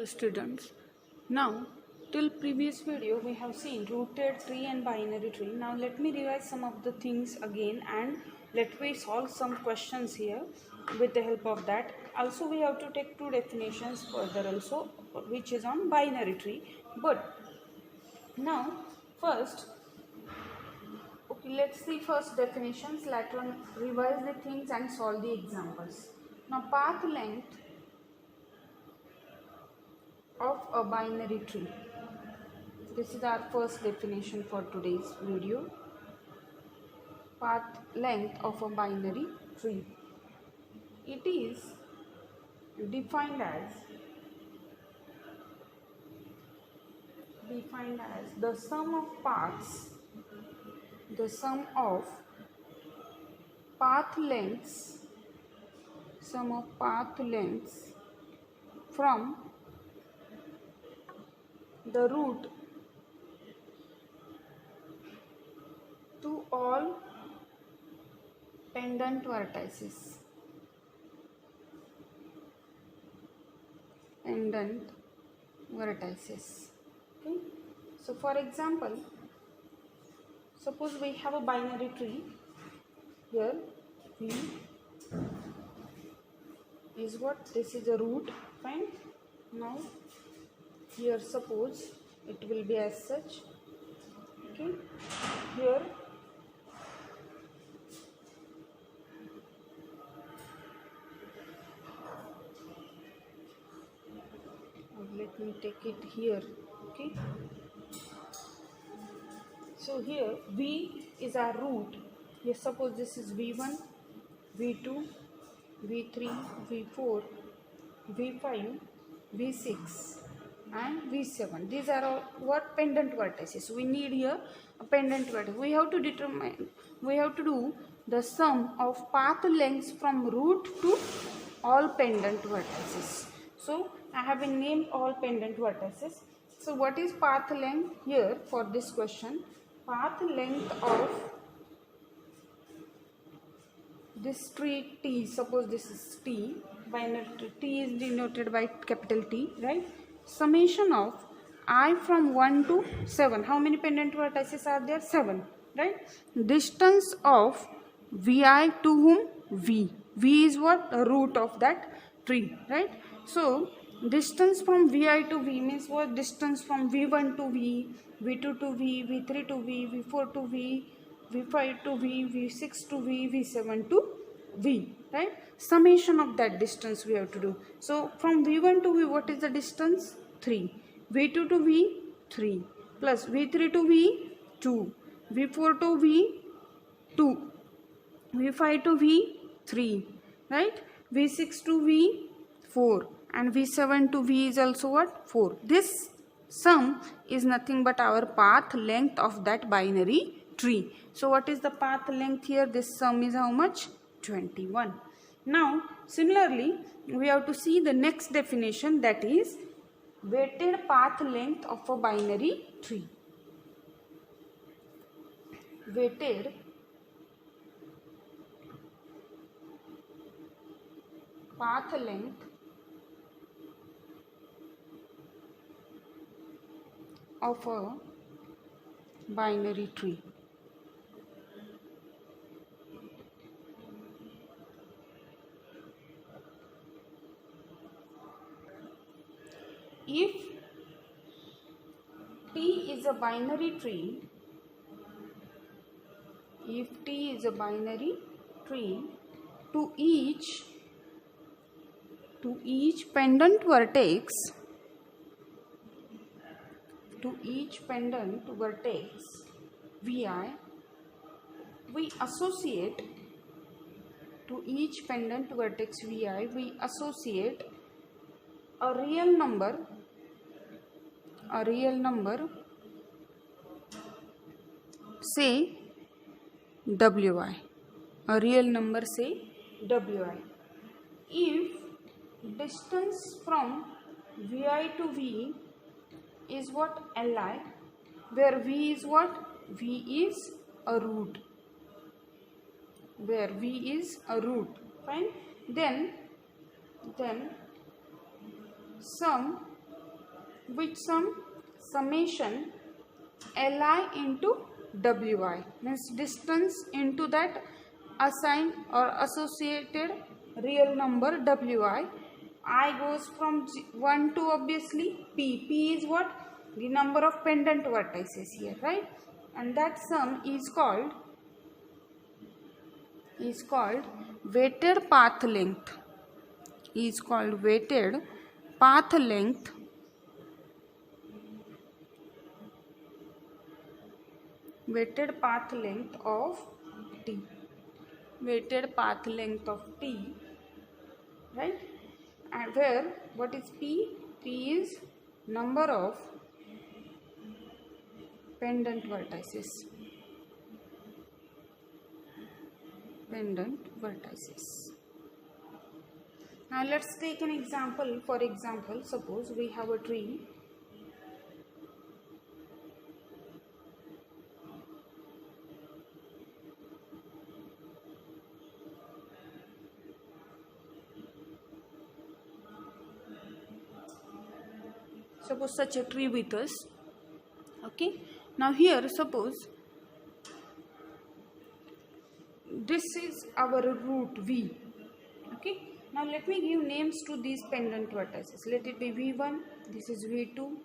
Hello students. Now till previous video we have seen rooted tree and binary tree. Now let me revise some of the things again and let me solve some questions here with the help of that. Also we have to take two definitions further also, which is on binary tree. But now first, okay, let's see first definitions. Let one revise the things and solve the examples. Now path length of a binary tree. This is our first definition for today's video. Path length of a binary tree. It is defined as the sum of paths, path lengths from the root to all pendant vertices. Okay. So for example, suppose we have a binary tree. Here V is what? This is a root. Fine. Now here suppose it will be as such. Okay. Here let me take it here. Okay. So here V is our root. Yes, suppose this is V1, V2, V3, V4, V5, V6 and V7. These are all what? Pendant vertices. We need here a pendant vertex. We have to do the sum of path lengths from root to all pendant vertices. So I have been named all pendant vertices. So what is path length here for this question? Path length of this tree T, suppose this is T, binary T is denoted by capital T, right? Summation of I from 1 to 7. How many pendant vertices are there? 7, right? Distance of Vi to whom? V. V is what? The root of that tree, right? So distance from Vi to V means what? Distance from V1 to V, V2 to V, V3 to V, V4 to V, V5 to V, V6 to V, V7 to V, right? Summation of that distance we have to do. So from V1 to V, what is the distance? 3. V2 to V, 3. Plus V3 to V, 2. V4 to V, 2. V5 to V, 3. Right? V6 to V, 4. And V7 to V is also what? 4. This sum is nothing but our path length of that binary tree. So what is the path length here? This sum is how much? 21. Now similarly we have to see the next definition, that is weighted path length of a binary tree. Weighted path length of a binary tree. If T is a binary tree, to each pendant vertex, Vi, we associate a real number, say Wi. A real number, say Wi. If distance from Vi to V is what? Li, where V is what? V is a root. Fine. Then sum which summation li into wi, means distance into that assigned or associated real number wi. I goes from 1 to obviously p is what, the number of pendant vertices here, right? And that sum is called weighted path length, is called weighted path length of t, weighted path length of t, right? And where what is p? P is number of pendant vertices. Now let's take an example. For example, suppose we have a tree. Suppose such a tree with us. Okay. Now here suppose this is our root V. Okay. Now let me give names to these pendant vertices. Let it be V1, this is V2,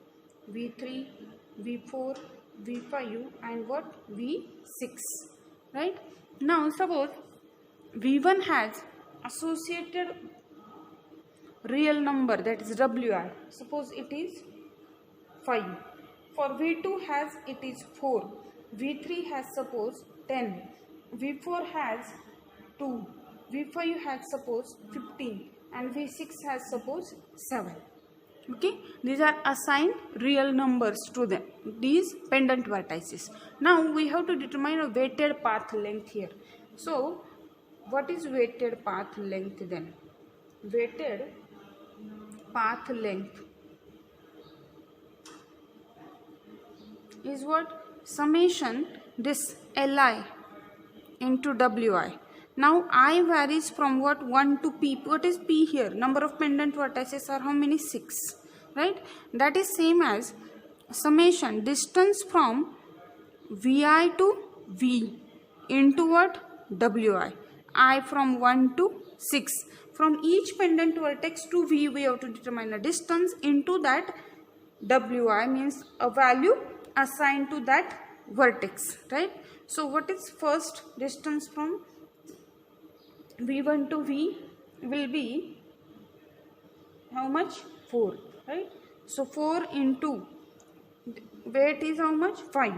V3, V4, V5 and what? V6. Right? Now suppose V1 has associated real number, that is Wi. Suppose it is 5. For V2 has, it is 4. V3 has suppose 10. V4 has 2. V5 has suppose 15. And V6 has suppose 7. Okay, these are assigned real numbers to them, these pendant vertices. Now we have to determine a weighted path length here. So what is weighted path length then? Weighted path length is what? Summation this li into wi. Now I varies from what? 1 to p. What is p here? Number of pendant vertices are how many? 6. Right? That is same as summation distance from vi to v into what? wi. I from 1 to 6. From each pendant vertex to v we have to determine a distance into that wi, means a value assigned to that vertex, right? So what is first distance from v1 to v will be how much? 4, right? So 4 into weight is how much? 5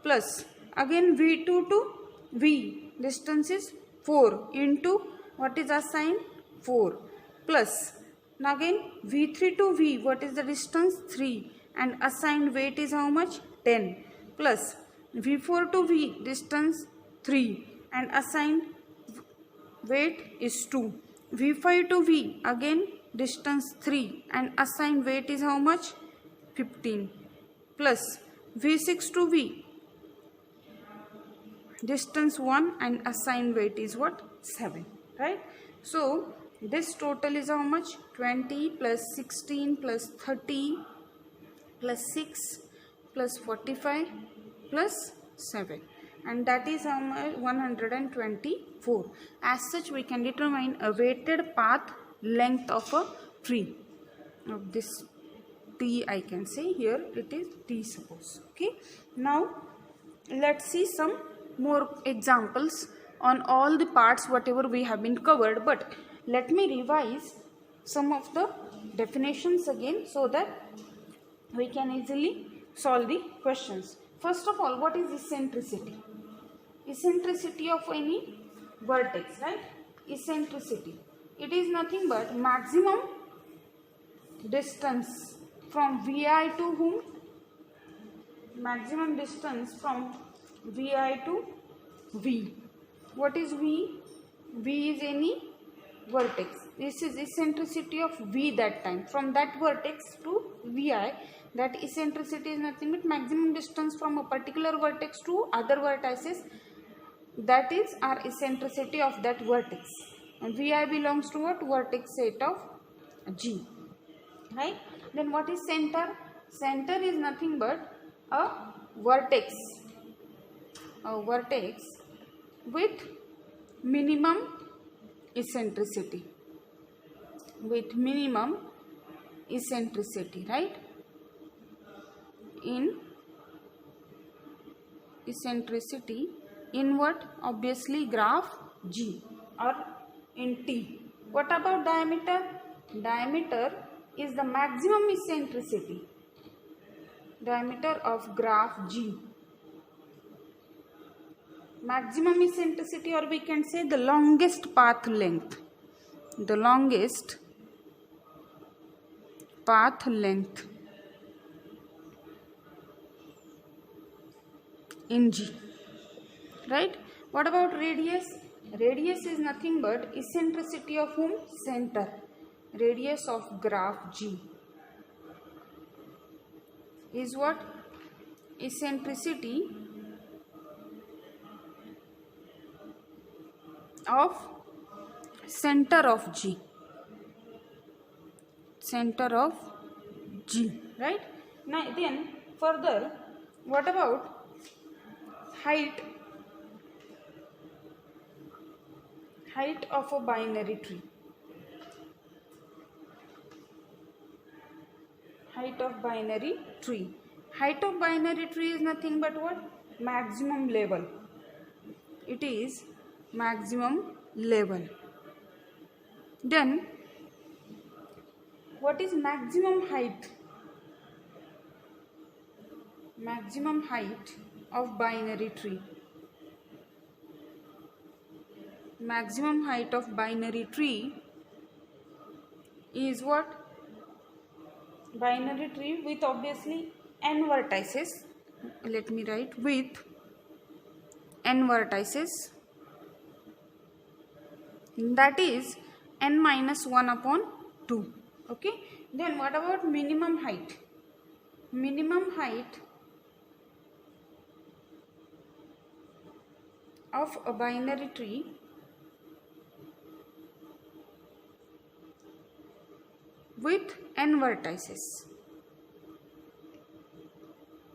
plus again v2 to v distance is 4 into what is assigned? 4 plus now again v3 to v, what is the distance? 3 and assigned weight is how much? 10 plus v4 to v distance 3 and assigned weight is 2. v5 to v again distance 3 and assigned weight is how much? 15 plus v6 to v distance 1 and assigned weight is what? 7, right? So this total is how much? 20 plus 16 plus 30 plus 6 plus 45 plus 7, and that is how much? 124. As such we can determine a weighted path length of a tree of this t. I can say here it is t suppose. Okay. Now let's see some more examples on all the parts whatever we have been covered, but let me revise some of the definitions again so that we can easily solve the questions. First of all, what is eccentricity? Eccentricity of any vertex, right? Eccentricity, it is nothing but maximum distance from vi to whom? Maximum distance from vi to v. What is v? V is any vertex. This is eccentricity of v that time. From that vertex to vi, that eccentricity is nothing but maximum distance from a particular vertex to other vertices. That is our eccentricity of that vertex. And vi belongs to what? Vertex set of G. Right? Then what is center? Center is nothing but a vertex with minimum eccentricity, right? In eccentricity in what? Obviously graph G or in T. What about diameter? Diameter is the maximum eccentricity, diameter of graph G. Maximum eccentricity, or we can say the longest path length. The longest path length in G, right? What about radius? Radius is nothing but eccentricity of whom? Center. Radius of graph G is what? Eccentricity of center of G. Center of G, right? Now then further, what about height? Height of a binary tree. Height of binary tree. Height of binary tree is nothing but what? Maximum level. It is maximum level. Then what is maximum height? Maximum height of binary tree. Maximum height of binary tree is what? Binary tree with obviously n vertices. Let me write with n vertices, that is n minus 1 upon 2. Okay. Then what about minimum height? Minimum height of a binary tree with n vertices.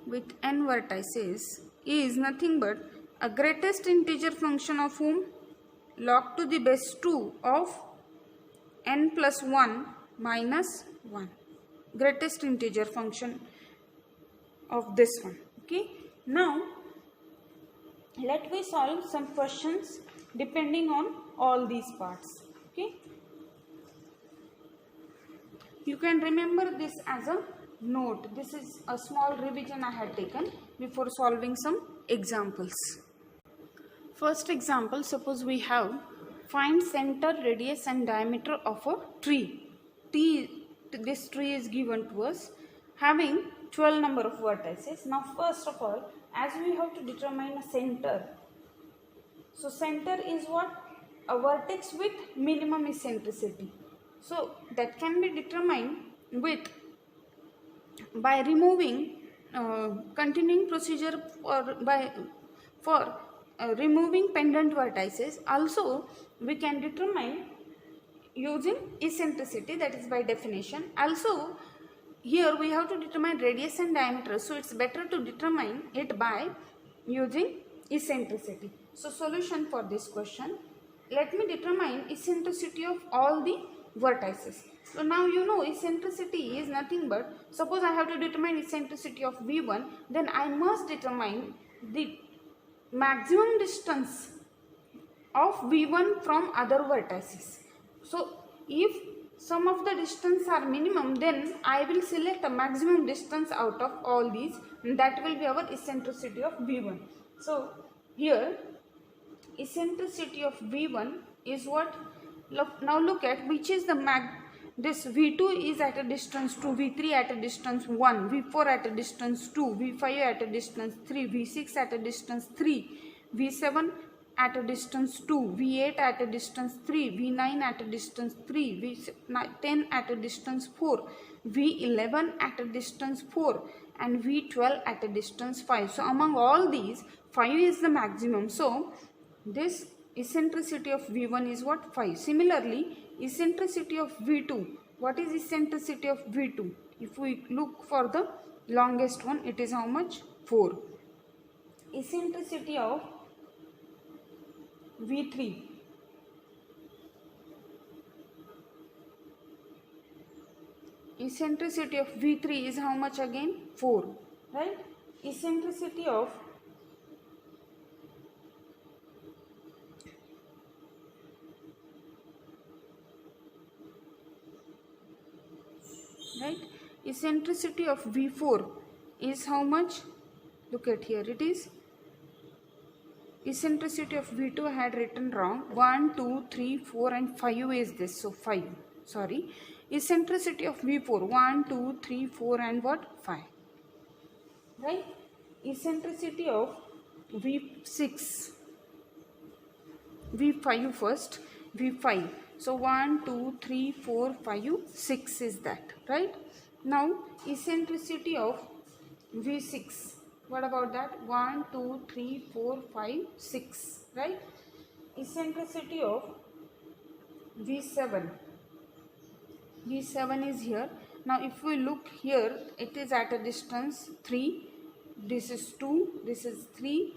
With n vertices is nothing but a greatest integer function of whom? Log to the base 2 of n plus 1 minus 1. Greatest integer function of this one. Okay. Now let me solve some questions depending on all these parts. Okay. You can remember this as a note. This is a small revision I had taken before solving some examples. First example, suppose we have find center, radius and diameter of a tree. This tree is given to us having 12 number of vertices. Now first of all, as we have to determine a center. So center is what? A vertex with minimum eccentricity. So that can be determined with by removing continuing procedure for removing pendant vertices. Also we can determine using eccentricity, that is by definition. Also here we have to determine radius and diameter, so it's better to determine it by using eccentricity. So solution for this question, let me determine eccentricity of all the vertices. So now you know eccentricity is nothing but, suppose I have to determine eccentricity of V1, then I must determine the maximum distance of V1 from other vertices. So if some of the distance are minimum, then I will select a maximum distance out of all these, and that will be our eccentricity of V1. So here eccentricity of V1 is what? Now look at which is the this V2 is at a distance 2, V3 at a distance 1, V4 at a distance 2, V5 at a distance 3, V6 at a distance 3, V7 at a distance 2, V8 at a distance 3, V9 at a distance 3, V10 at a distance 4, V11 at a distance 4 and V12 at a distance 5. So among all these, 5 is the maximum. So this eccentricity of V1 is what? 5. Similarly, eccentricity of V2. What is eccentricity of V2? If we look for the longest one, it is how much? 4. Eccentricity of V3. Eccentricity of V3 is how much again? 4. Right? Eccentricity of eccentricity of V4 is how much? Look at here, it is eccentricity of V2 I had written wrong. 1, 2, 3, 4 and 5 is this. So 5. Sorry. Eccentricity of V4. 1, 2, 3, 4 and what? 5. Right? Eccentricity of V6. V5 first. V5. So 1, 2, 3, 4, 5, 6 is that. Right? Now eccentricity of V6. What about that? 1, 2, 3, 4, 5, 6. Right? Eccentricity of V7. V7 is here. Now if we look here, it is at a distance 3. This is 2. This is 3.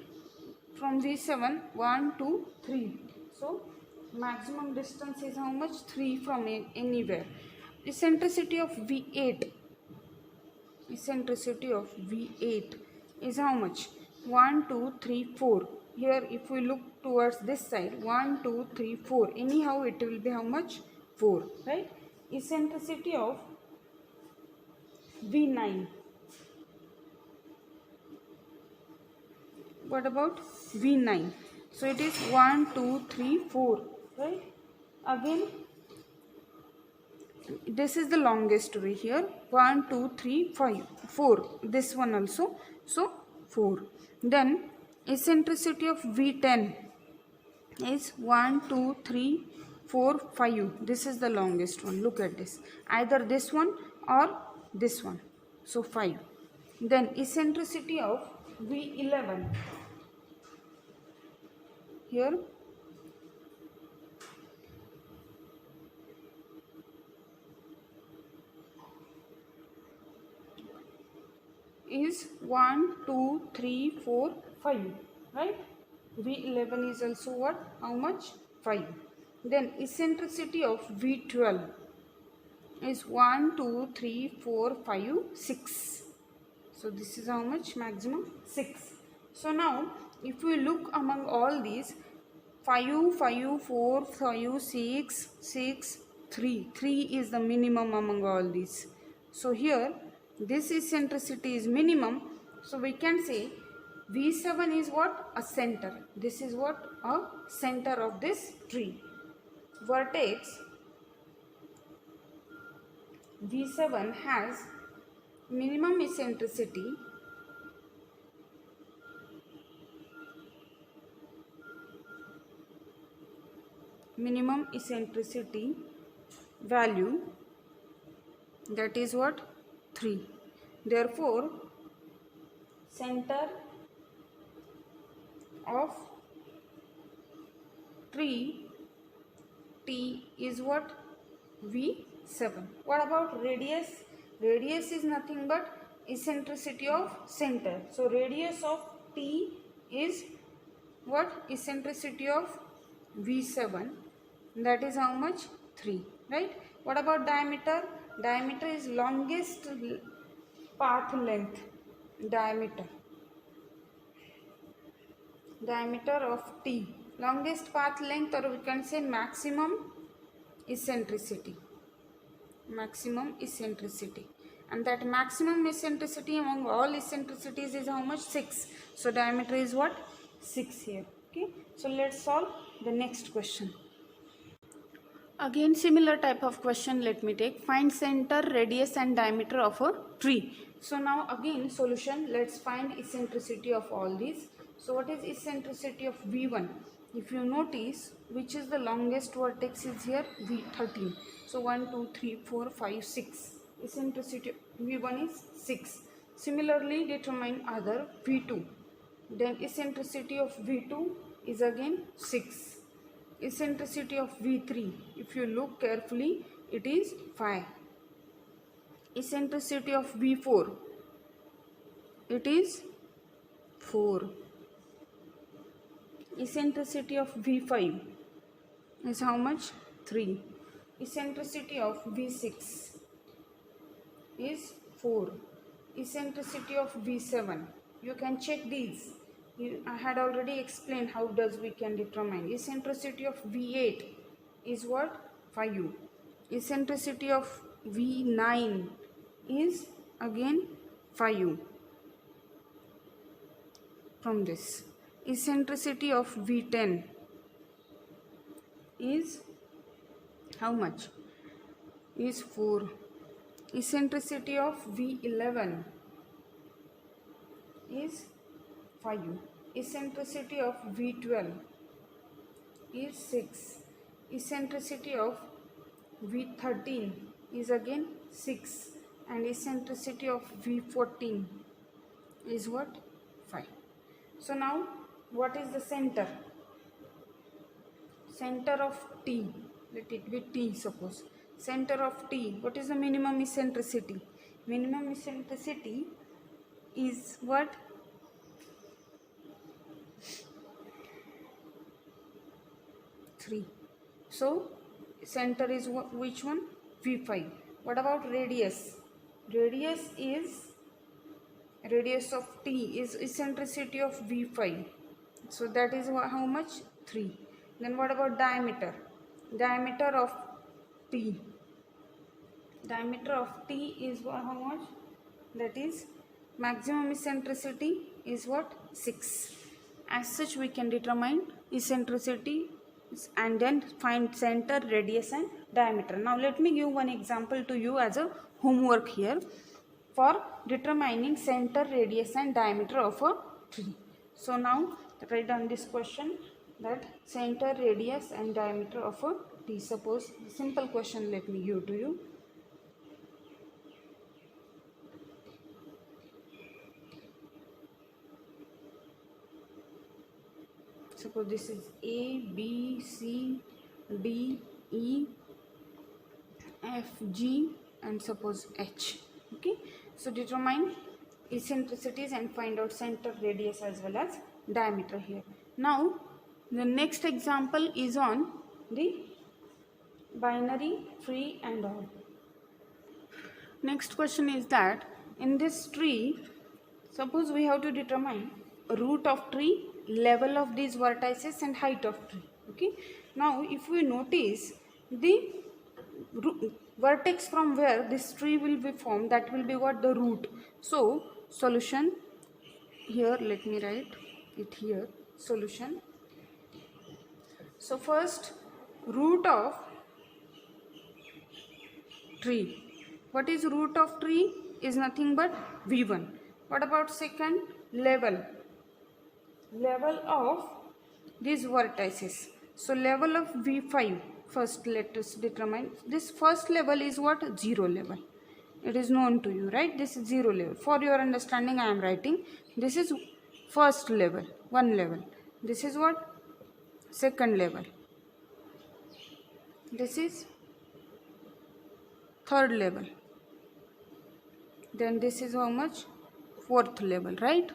From V7, 1, 2, 3. So maximum distance is how much? 3 from anywhere. Eccentricity of V8. Eccentricity of V8 is how much? 1, 2, 3, 4. Here if we look towards this side, 1, 2, 3, 4. Anyhow it will be how much? 4. Right? Eccentricity of V9. What about V9? So it is 1, 2, 3, 4. Right? Again, this is the longest way here. 1, 2, 3, 5, 4. This one also. So 4. Then eccentricity of V10 is 1, 2, 3, 4, 5. This is the longest one. Look at this. Either this one or this one. So 5. Then eccentricity of V11. Here is 1, 2, 3, 4, 5. Right? V11 is also what? How much? 5. Then eccentricity of V12 is 1, 2, 3, 4, 5, 6. So this is how much? Maximum 6. So now if we look among all these, 5, 5, 4, 5, 6, 6, 3. 3 is the minimum among all these. So here this eccentricity is minimum. So we can say V7 is what? A center. This is what? A center of this tree. Vertex V7 has minimum eccentricity value, that is what? 3. Therefore center of tree T is what? V7. What about radius? Radius is nothing but eccentricity of center. So radius of T is what? Eccentricity of V7. That is how much? 3. Right? What about diameter? Diameter is longest path length. Diameter of T. Longest path length, or we can say maximum eccentricity. And that maximum eccentricity among all eccentricities is how much? 6. So diameter is what? 6 here. Okay. So let's solve the next question. Again similar type of question let me take. Find center, radius and diameter of a tree. So now again solution. Let's find eccentricity of all these. So what is eccentricity of V1? If you notice, which is the longest vertex is here? V13. So 1, 2, 3, 4, 5, 6. Eccentricity V1 is 6. Similarly determine other V2. Then eccentricity of V2 is again 6. Eccentricity of V3, if you look carefully, it is 5. eccentricity of V4, it is 4. Eccentricity of V5 is how much? 3. Eccentricity of V6 is 4. Eccentricity of V7, you can check these. I had already explained how does we can determine. Eccentricity of V8 is what? 5. Eccentricity of V9 is again 5. From this, eccentricity of V10 is how much? Is 4. Eccentricity of V11 is 5. Eccentricity of V12 is 6. Eccentricity of V13 is again 6. And eccentricity of V14 is what? 5. So now what is the center? Center of T, let it be T suppose. Center of T, what is the minimum eccentricity? Minimum eccentricity is what? 3. So center is which one? V5. What about radius? Radius of T is eccentricity of V5. So that is how much? 3. Then what about diameter? Diameter of T. Diameter of T is how much? That is maximum eccentricity is what? 6. As such we can determine eccentricity and then find center, radius and diameter. Now let me give one example to you as a homework here for determining center, radius and diameter of a tree. So now write down this question, that center, radius and diameter of a tree. Suppose simple question let me give to you. Suppose this is A, B, C, D, E, F, G and suppose H. Okay, so determine eccentricities and find out center, radius as well as diameter here. Now the next example is on the binary tree and all. Next question is that in this tree, suppose we have to determine root of tree, level of these vertices and height of tree. Okay, now if we notice the vertex from where this tree will be formed, that will be what? The root. So solution here, let me write it here, solution. So first, root of tree. What is root of tree? Is nothing but V1. What about second? Level. Level of these vertices. So level of V5. First let us determine. This first level is what? 0 level. It is known to you, right? This is 0 level. For your understanding I am writing. This is first level, 1 level. This is what? Second level. This is third level. Then this is how much? Fourth level, right?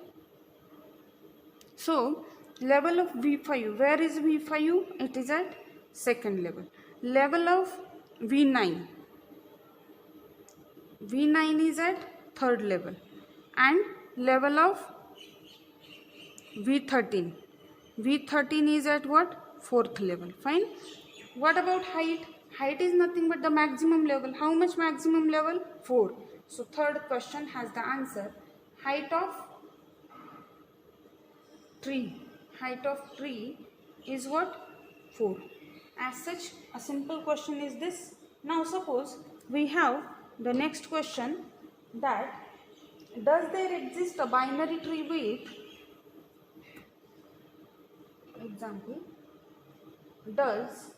So level of V5, where is V5? It is at second level. Level of V9, V9 is at third level. And level of V13, V13 is at what? Fourth level. Fine. What about height? Height is nothing but the maximum level. How much maximum level? 4. So third question has the answer. Height of tree. Height of tree is what? 4. As such, a simple question is this. Now suppose we have the next question, that does there exist a binary tree with, example, does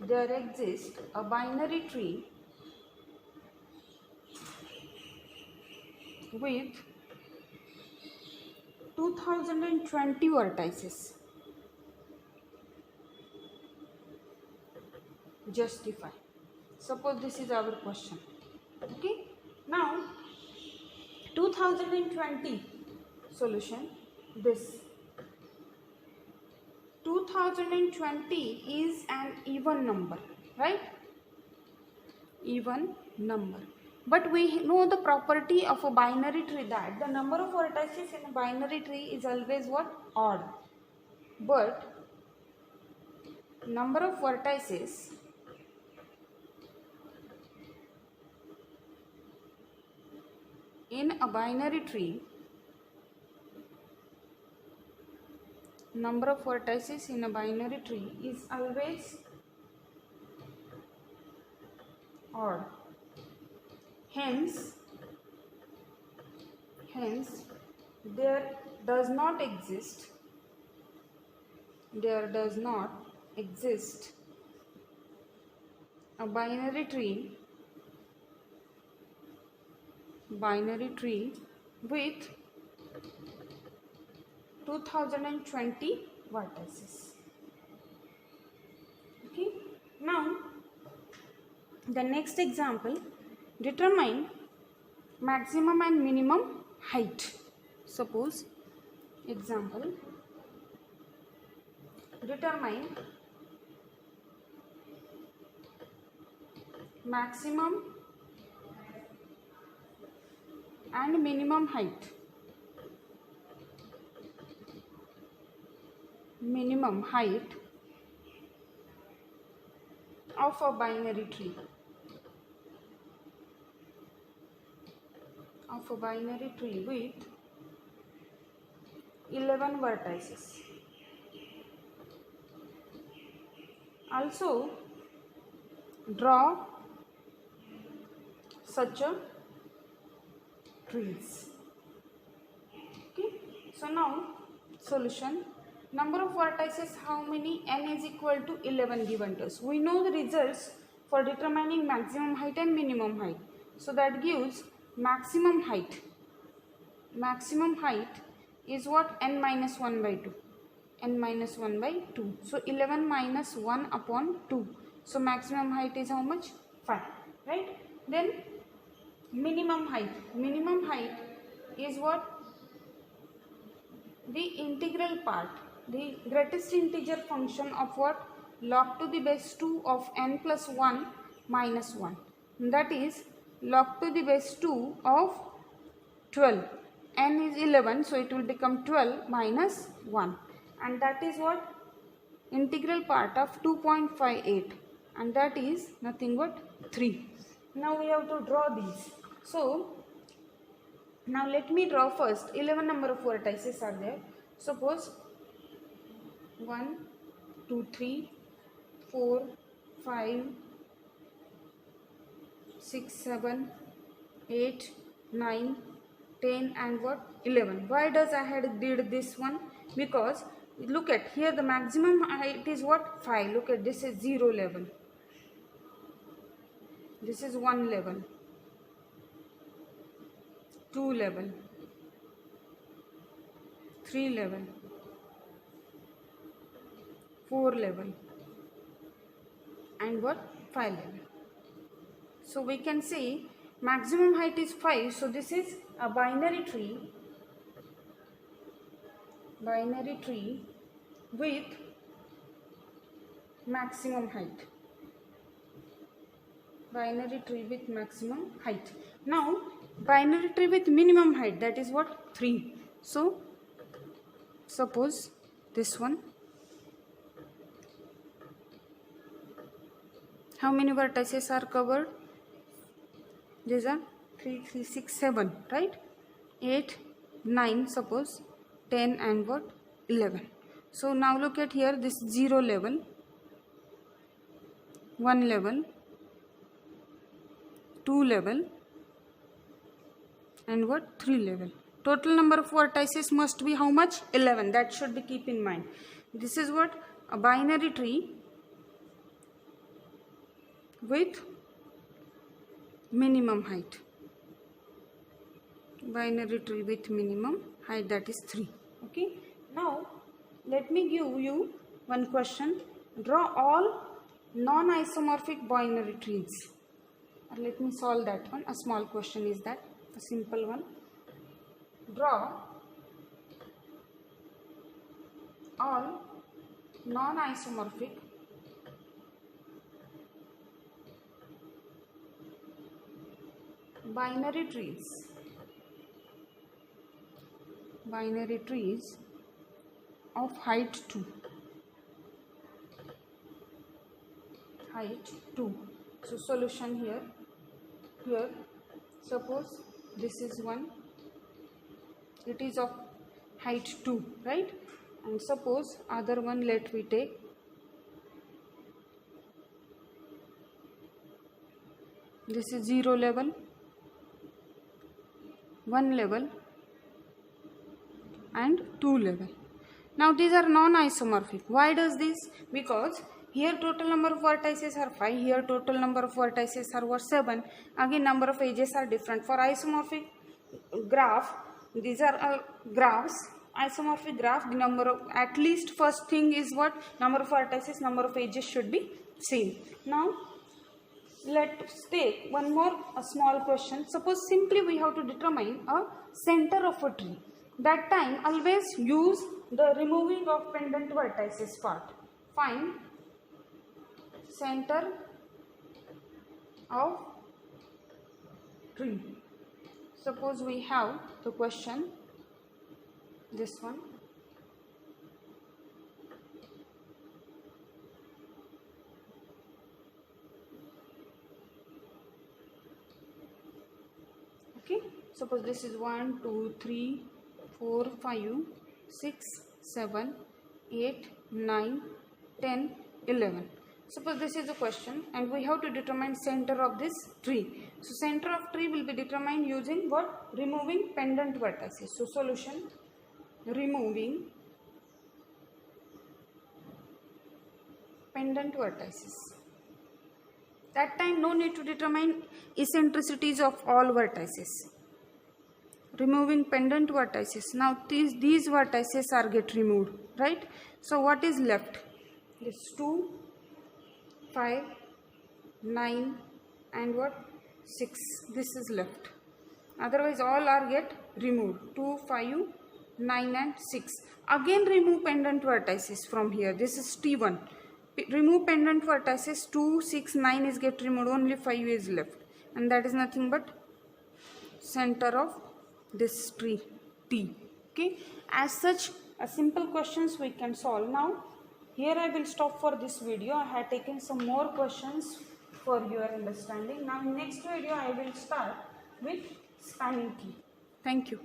there exist a binary tree with 2020 vertices? Justify. Suppose this is our question. 2020 solution. This 2020 is an even number, right? Even number. But we know the property of a binary tree, that the number of vertices in a binary tree is always what? Odd. But number of vertices in a binary tree, number of vertices in a binary tree is always odd. Hence there does not exist a binary tree with 2020 vertices. Okay, now the next example, determine maximum and minimum height. Suppose example, determine maximum and minimum height. Minimum height of a binary tree. With 11 vertices. Also draw such a trees. Okay, so now solution, number of vertices, how many? N is equal to 11 given to us. We know the results for determining maximum height and minimum height. So that gives maximum height. Maximum height is what? N minus 1 by 2. N minus 1 by 2. So 11 minus 1 upon 2. So maximum height is how much? 5. Right? Then minimum height. Minimum height is what? The integral part. The greatest integer function of what? Log to the base 2 of n plus 1 minus 1. That is log to the base 2 of 12. N is 11, so it will become 12 minus 1. And that is what? Integral part of 2.58. And that is nothing but 3. Now we have to draw these. So, now let me draw first. 11 number of vertices are there. Suppose 1, 2, 3, 4, 5, 6, 7, 8, 9, 10 and what? 11. Why does I had did this one? Because look at here, the maximum height is what? 5. Look at this is 0 level. This is 1 level. 2 level. 3 level. 4 level. And what? 5 level. So we can say maximum height is 5. So this is a binary tree with maximum height. Binary tree with maximum height. Now binary tree with minimum height, that is what? 3. So suppose this one. How many vertices are covered? These are 3, 3, 6, 7, right? 8, 9, suppose 10 and what? 11. So now look at here, this 0 level, 1 level, 2 level and what? 3 level. Total number of vertices must be how much? 11. That should be keep in mind. This is what? A binary tree with minimum height. Binary tree with minimum height, that is 3. Okay. Now let me give you one question. Draw all non-isomorphic binary trees. Let me solve that one. A small question is that, a simple one. Draw all non-isomorphic binary trees of height 2. So solution here suppose this is one, it is of height 2, right? And suppose other one, let we take this is 0 level, 1 level and 2 level. Now these are non-isomorphic. Why does this? Because here total number of vertices are 5, here total number of vertices are 7. Again number of edges are different. For isomorphic graph, these are all graphs. Isomorphic graph, the number of, at least first thing is what? Number of vertices, number of edges should be same. Now let's take one more small question. Suppose simply we have to determine a center of a tree. That time always use the removing of pendant vertices part. Find center of tree. Suppose we have the question, this one. Okay, suppose this is 1, 2, 3, 4, 5, 6, 7, 8, 9, 10, 11. Suppose this is a question and we have to determine center of this tree. So center of tree will be determined using what? Removing pendant vertices. So solution, removing pendant vertices. That time no need to determine eccentricities of all vertices. Removing pendant vertices. Now these vertices are get removed, right? So what is left? This 2, 5, 9 and what? 6. This is left. Otherwise all are get removed. 2, 5, 9 and 6. Again remove pendant vertices from here. This is T1. Remove pendant vertices. 2, 6, 9 is get removed. Only 5 is left. And that is nothing but center of this tree T. Okay. As such, a simple questions we can solve. Now here I will stop for this video. I have taken some more questions for your understanding. Now in next video I will start with spanning tree. Thank you.